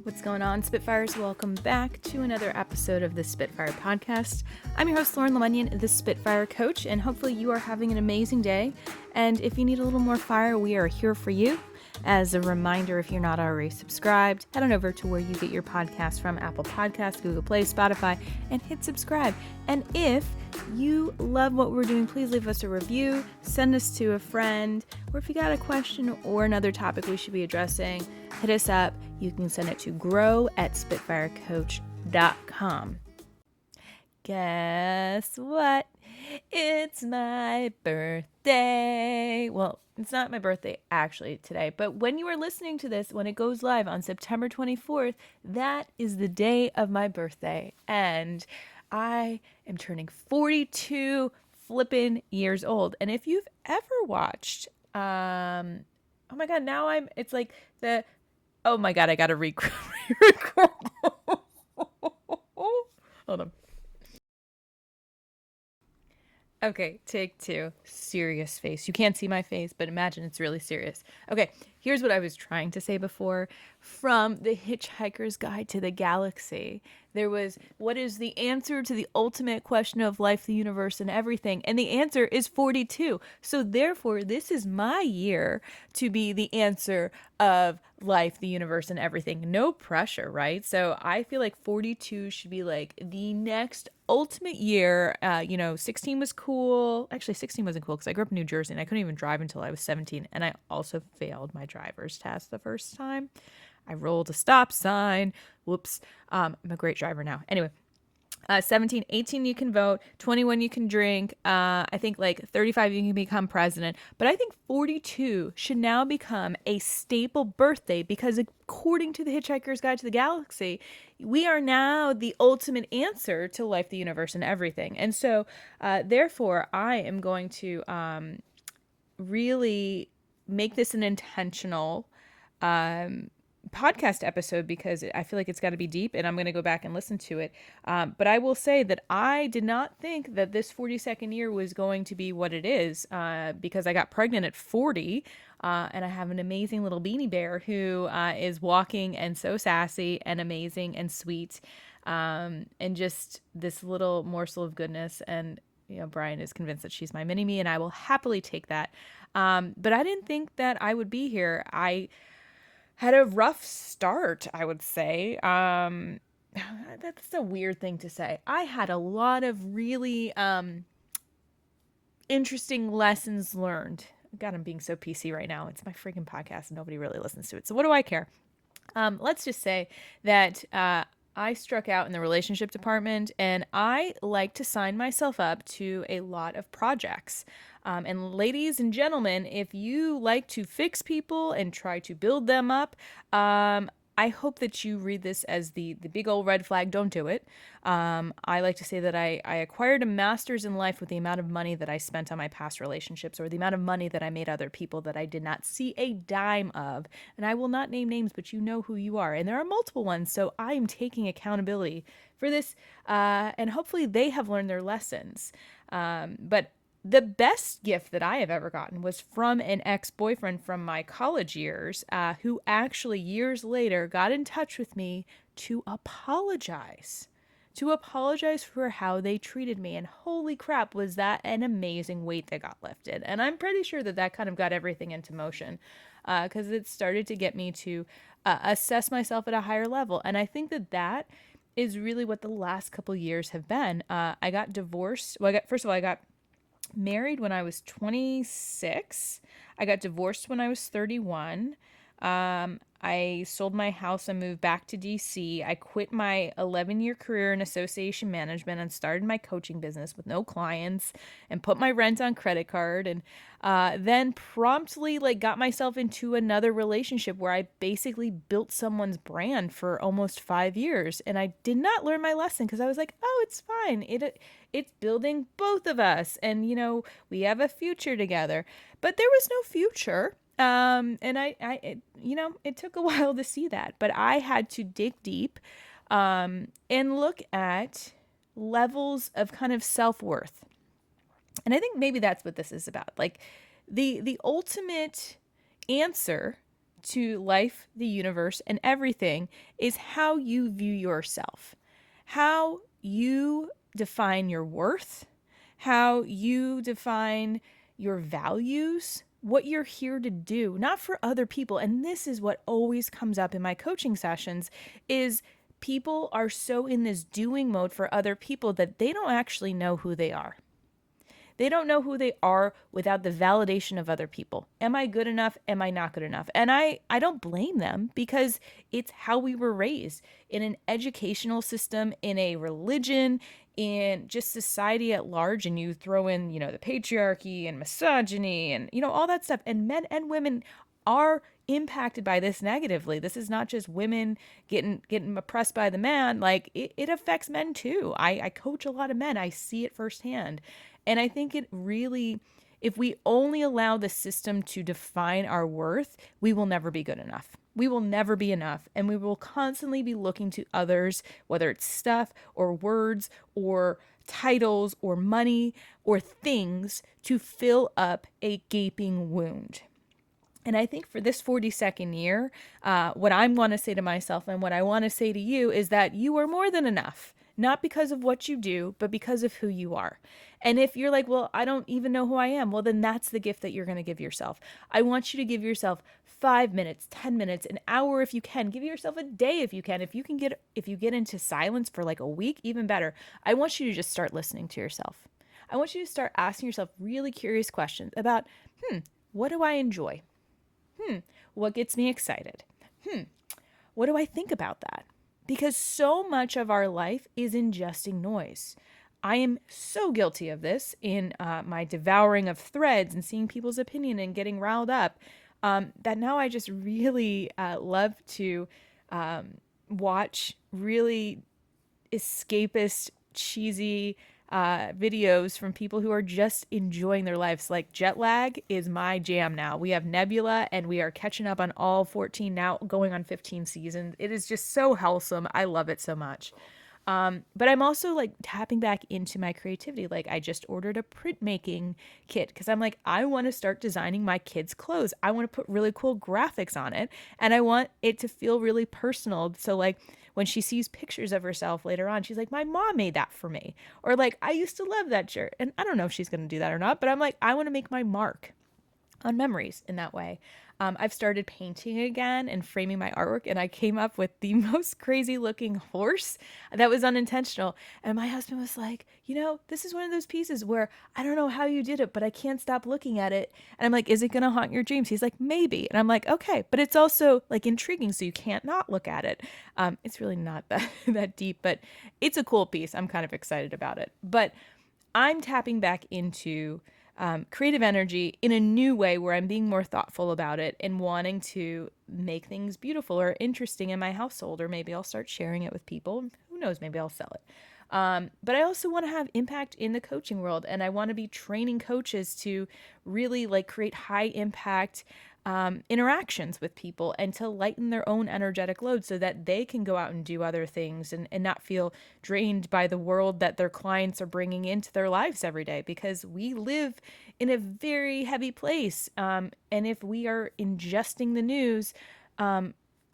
What's going on, Spitfires? Welcome back to another episode of the Spitfire Podcast. I'm your host, Lauren Lemunyon, the Spitfire Coach, and hopefully you are having an amazing day. And if you need a little more fire, we are here for you. As a reminder, if you're not already subscribed, head on over to where you get your podcast from, Apple Podcasts, Google Play, Spotify, and hit subscribe. And if you love what we're doing, please leave us a review, send us to a friend, or if you got a question or another topic we should be addressing, hit us up. You can send it to grow@spitfirecoach.com. Guess what? It's my birthday. Well, it's not my birthday actually today, but when you are listening to this, when it goes live on September 24th, that is the day of my birthday. And I am turning 42 flippin' years old. And if you've ever watched, oh my God, oh my God, I gotta record. Hold on. Okay, take two. Serious face. You can't see my face, but imagine it's really serious. Okay, here's what I was trying to say before. From the Hitchhiker's Guide to the Galaxy, there was, what is the answer to the ultimate question of life, the universe, and everything? And the answer is 42. So therefore, this is my year to be the answer of life, the universe, and everything. No pressure, right? So I feel like 42 should be like the next ultimate year. 16 was cool. Actually, 16 wasn't cool because I grew up in New Jersey and I couldn't even drive until I was 17. And I also failed my driver's test the first time. I rolled a stop sign. Whoops. I'm a great driver now. Anyway, 17, 18, you can vote. 21, you can drink. I think like 35, you can become president. But I think 42 should now become a staple birthday because according to the Hitchhiker's Guide to the Galaxy, we are now the ultimate answer to life, the universe, and everything. And so, therefore, I am going to really make this an intentional podcast episode because I feel like it's got to be deep and I'm going to go back and listen to it. But I will say that I did not think that this 42nd year was going to be what it is because I got pregnant at 40 and I have an amazing little beanie bear who is walking and so sassy and amazing and sweet and just this little morsel of goodness. And Brian is convinced that she's my mini-me and I will happily take that. But I didn't think that I would be here. I had a rough start, I would say. That's a weird thing to say. I had a lot of really interesting lessons learned. God, I'm being so PC right now. It's my freaking podcast and nobody really listens to it. So what do I care? Let's just say that I struck out in the relationship department and I like to sign myself up to a lot of projects. And ladies and gentlemen, if you like to fix people and try to build them up, I hope that you read this as the big old red flag. Don't do it. I like to say that I acquired a master's in life with the amount of money that I spent on my past relationships or the amount of money that I made other people that I did not see a dime of. And I will not name names, but you know who you are. And there are multiple ones. So I am taking accountability for this. And hopefully they have learned their lessons. But the best gift that I have ever gotten was from an ex-boyfriend from my college years, who actually years later got in touch with me to apologize for how they treated me. And holy crap, was that an amazing weight that got lifted. And I'm pretty sure that kind of got everything into motion because it started to get me to assess myself at a higher level. And I think that is really what the last couple years have been. I got divorced. Well, I got married when I was 26. I got divorced when I was 31. I sold my house and moved back to DC. I quit my 11-year career in association management and started my coaching business with no clients and put my rent on credit card and then promptly got myself into another relationship where I basically built someone's brand for almost 5 years. And I did not learn my lesson because I was like, oh, it's fine. It's building both of us and, we have a future together. But there was no future. And it took a while to see that, but I had to dig deep, and look at levels of kind of self-worth. And I think maybe that's what this is about. The ultimate answer to life, the universe, and everything is how you view yourself, how you define your worth, how you define your values, what you're here to do, not for other people. And this is what always comes up in my coaching sessions is people are so in this doing mode for other people that they don't actually know who they are. They don't know who they are without the validation of other people. Am I good enough? Am I not good enough? And I don't blame them because it's how we were raised in an educational system, in a religion, in just society at large. And you throw in, the patriarchy and misogyny and, all that stuff. And men and women are impacted by this negatively. This is not just women getting oppressed by the man. Like it affects men too. I coach a lot of men. I see it firsthand. And I think it really, if we only allow the system to define our worth, we will never be good enough. We will never be enough. And we will constantly be looking to others, whether it's stuff or words or titles or money or things to fill up a gaping wound. And I think for this 42nd year, what I want to say to myself and what I want to say to you is that you are more than enough, not because of what you do, but because of who you are. And if you're like, well, I don't even know who I am, well, then that's the gift that you're going to give yourself. I want you to give yourself 5 minutes, 10 minutes, an hour if you can. Give yourself a day if you can. If you get into silence for like a week, even better. I want you to just start listening to yourself. I want you to start asking yourself really curious questions about, what do I enjoy? What gets me excited? What do I think about that? Because so much of our life is ingesting noise. I am so guilty of this in my devouring of threads and seeing people's opinion and getting riled up, that now I just really love to watch really escapist, cheesy videos from people who are just enjoying their lives. Like jet lag is my jam now. We have Nebula and we are catching up on all 14 now, going on 15 seasons. It is just so wholesome. I love it so much. But I'm also like tapping back into my creativity. Like I just ordered a printmaking kit because I'm like, I want to start designing my kids' clothes. I want to put really cool graphics on it and I want it to feel really personal. So like when she sees pictures of herself later on, she's like, my mom made that for me. Or like, I used to love that shirt. And I don't know if she's going to do that or not, but I'm like, I want to make my mark on memories in that way. I've started painting again and framing my artwork, and I came up with the most crazy looking horse that was unintentional. And my husband was like, this is one of those pieces where I don't know how you did it, but I can't stop looking at it. And I'm like, is it going to haunt your dreams? He's like, maybe. And I'm like, okay, but it's also like intriguing, so you can't not look at it. It's really not that deep, but it's a cool piece. I'm kind of excited about it. But I'm tapping back into creative energy in a new way where I'm being more thoughtful about it and wanting to make things beautiful or interesting in my household, or maybe I'll start sharing it with people. Who knows? Maybe I'll sell it. But I also want to have impact in the coaching world, and I want to be training coaches to really like create high impact interactions with people and to lighten their own energetic load so that they can go out and do other things and not feel drained by the world that their clients are bringing into their lives every day, because we live in a very heavy place. And if we are ingesting the news, I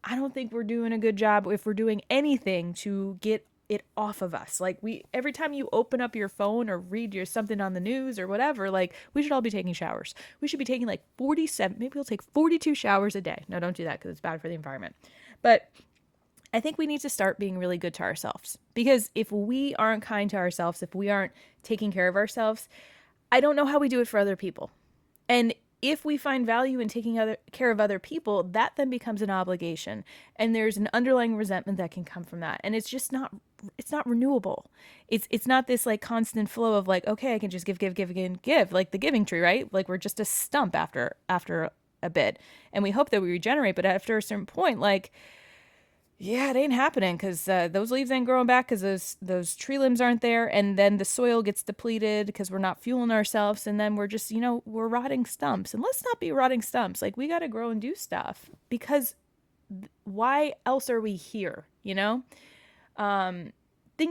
don't think we're doing a good job if we're doing anything to get it off of us. Like every time you open up your phone or read something on the news or whatever, like we should all be taking showers. We should be taking like 47, maybe we'll take 42 showers a day. No, don't do that because it's bad for the environment. But I think we need to start being really good to ourselves, because if we aren't kind to ourselves, if we aren't taking care of ourselves, I don't know how we do it for other people. And if we find value in taking care of other people, that then becomes an obligation. And there's an underlying resentment that can come from that. And it's not renewable. It's not this like constant flow of like, okay, I can just give, like the giving tree, right? Like we're just a stump after a bit. And we hope that we regenerate. But after a certain point, like, yeah, it ain't happening because those leaves ain't growing back because those tree limbs aren't there. And then the soil gets depleted because we're not fueling ourselves. And then we're just, we're rotting stumps. And let's not be rotting stumps. Like we got to grow and do stuff, because why else are we here? Things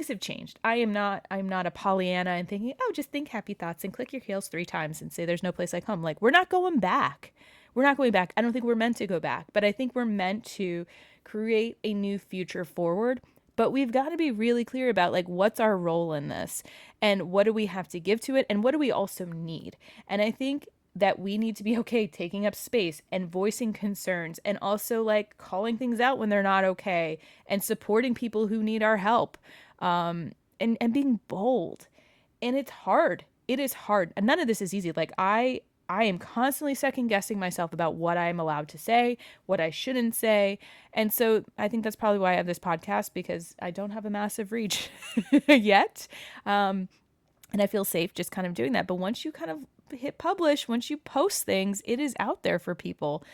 have changed. I'm not a Pollyanna and thinking, oh, just think happy thoughts and click your heels 3 times and say there's no place like home. Like we're not going back. we're not going back. I don't think we're meant to go back, but I think we're meant to create a new future forward. But we've got to be really clear about like what's our role in this and what do we have to give to it and what do we also need. And I think that we need to be okay taking up space and voicing concerns and also like calling things out when they're not okay and supporting people who need our help, and being bold. And it's hard. It is hard. And none of this is easy. Like I am constantly second guessing myself about what I'm allowed to say, what I shouldn't say. And so I think that's probably why I have this podcast, because I don't have a massive reach yet. And I feel safe just kind of doing that. But once you kind of hit publish, once you post things, it is out there for people.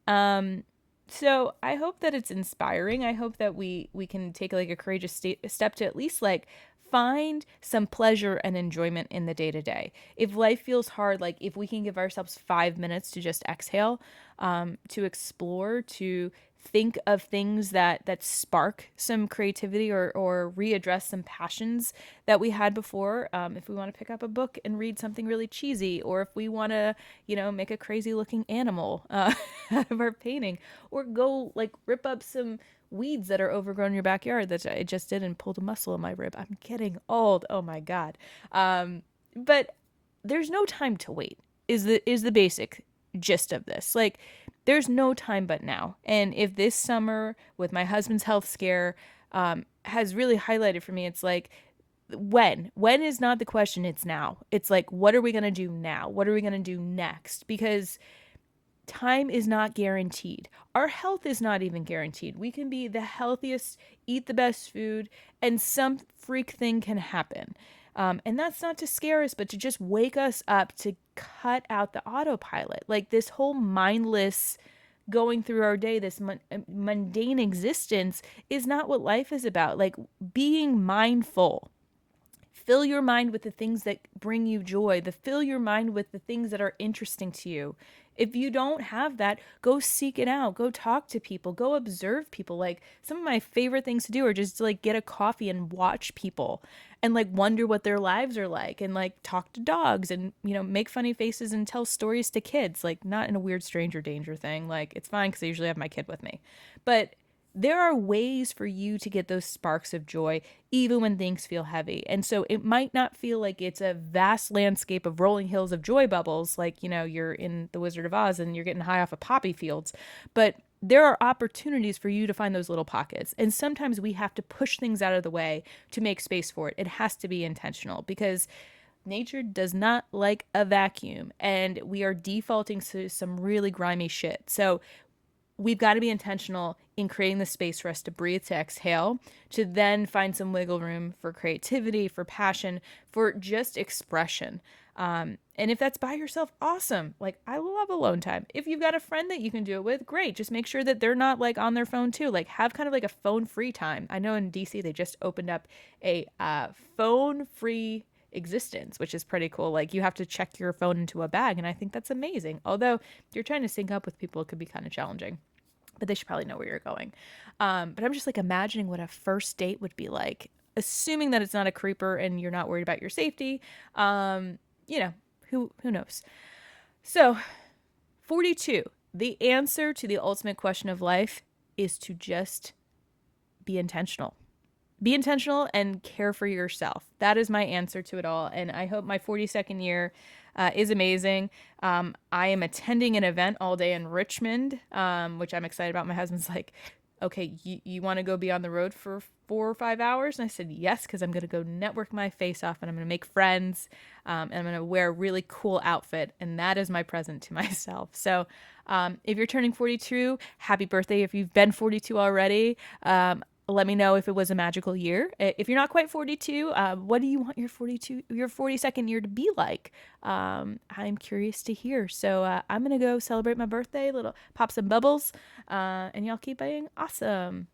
So I hope that it's inspiring. I hope that we can take like a courageous step to at least like find some pleasure and enjoyment in the day to day. If life feels hard, like if we can give ourselves 5 minutes to just exhale, to explore, to think of things that spark some creativity or readdress some passions that we had before. If we want to pick up a book and read something really cheesy, or if we want to, make a crazy looking animal out of our painting, or go like rip up some weeds that are overgrown in your backyard that I just did and pulled a muscle in my rib. I'm getting old. Oh my God. But there's no time to wait is the basic gist of this. Like there's no time but now. And if this summer with my husband's health scare has really highlighted for me, it's like when is not the question, it's now. It's like, what are we going to do now? What are we going to do next? Because time is not guaranteed. Our health is not even guaranteed. We can be the healthiest, eat the best food, and some freak thing can happen. And that's not to scare us, but to just wake us up to cut out the autopilot. Like this whole mindless going through our day, this mundane existence is not what life is about. Like being mindful. Fill your mind with the things that bring you joy. Fill your mind with the things that are interesting to you. If you don't have that, go seek it out. Go talk to people. Go observe people. Like some of my favorite things to do are just to like get a coffee and watch people and like wonder what their lives are like and like talk to dogs and, make funny faces and tell stories to kids. Like not in a weird stranger danger thing. Like it's fine because I usually have my kid with me. But there are ways for you to get those sparks of joy even when things feel heavy. And so it might not feel like it's a vast landscape of rolling hills of joy bubbles, like, you're in The Wizard of Oz and you're getting high off of poppy fields. But there are opportunities for you to find those little pockets. And sometimes we have to push things out of the way to make space for it. It has to be intentional because nature does not like a vacuum and we are defaulting to some really grimy shit. So we've got to be intentional in creating the space for us to breathe, to exhale, to then find some wiggle room for creativity, for passion, for just expression. And if that's by yourself, awesome. Like I love alone time. If you've got a friend that you can do it with, great. Just make sure that they're not like on their phone too. Like have kind of like a phone free time. I know in DC, they just opened up a phone free existence, which is pretty cool. Like you have to check your phone into a bag. And I think that's amazing. Although if you're trying to sync up with people, it could be kind of challenging. But they should probably know where you're going. But I'm just like imagining what a first date would be like, assuming that it's not a creeper and you're not worried about your safety. Who knows? So 42, the answer to the ultimate question of life is to just be intentional. Be intentional and care for yourself. That is my answer to it all. And I hope my 42nd year is amazing. I am attending an event all day in Richmond, which I'm excited about. My husband's like, okay, you want to go be on the road for 4 or 5 hours? And I said, yes, because I'm going to go network my face off and I'm going to make friends. And I'm going to wear a really cool outfit. And that is my present to myself. So if you're turning 42, happy birthday. If you've been 42 already, let me know if it was a magical year. If you're not quite 42, what do you want your 42nd year to be like? I'm curious to hear. So I'm going to go celebrate my birthday, pop some bubbles, and y'all keep being awesome.